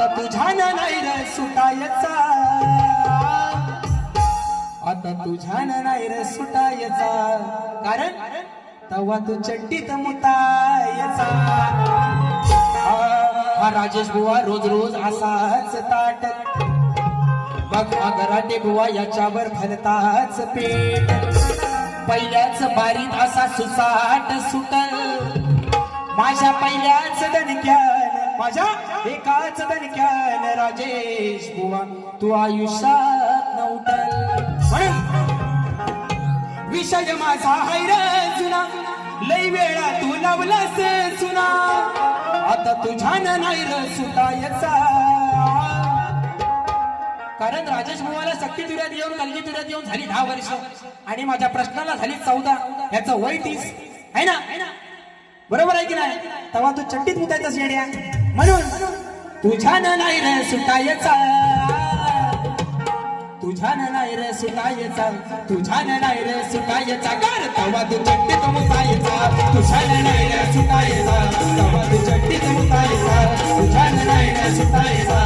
आता तुझ्या नाही रे सुटायचा, आता तुझ्या नाही रे सुटायचा, कारण तवा तू चड्डीत मुतायचा. हा राजेश बुवा रोज रोज असाच ताट, बघ घराटे बुवा याच्यावर भलताच पेट. पहिल्याच बारीत असा सुसाट सुटल, माझ्या पहिल्याच दणक्यान, माझ्या एकाच दणक्यान राजेश बुवा तू आयुष्यात नव्हतल. विषय माझा हैर जुना, लई वेळा तू लावलास सुना, आता तुझ्या नाही र सुटायचा. कारण राजेश बुवाला सक्ती तुऱ्यात येऊन कलगी तुऱ्यात येऊन झाली 10 वर्ष आणि माझ्या प्रश्नाला झाली 14. याचं वय 30 आहे ना, बरोबर आहे की नाही? तेव्हा तू चड्डीत मुतायचास येड्या. म्हणून तुझ्या नाही रे सुटायचा, तुझ्या नाही रे सुटायचा, तुझ्या नाही रे सुटायचा, कर तेव्हा तू चड्डीत मुतायचा. तुझ्या नाही रे सुटायचा, तेव्हा तू चड्डीत मुतायचा. तुझ्या नाही रे सुटायचा.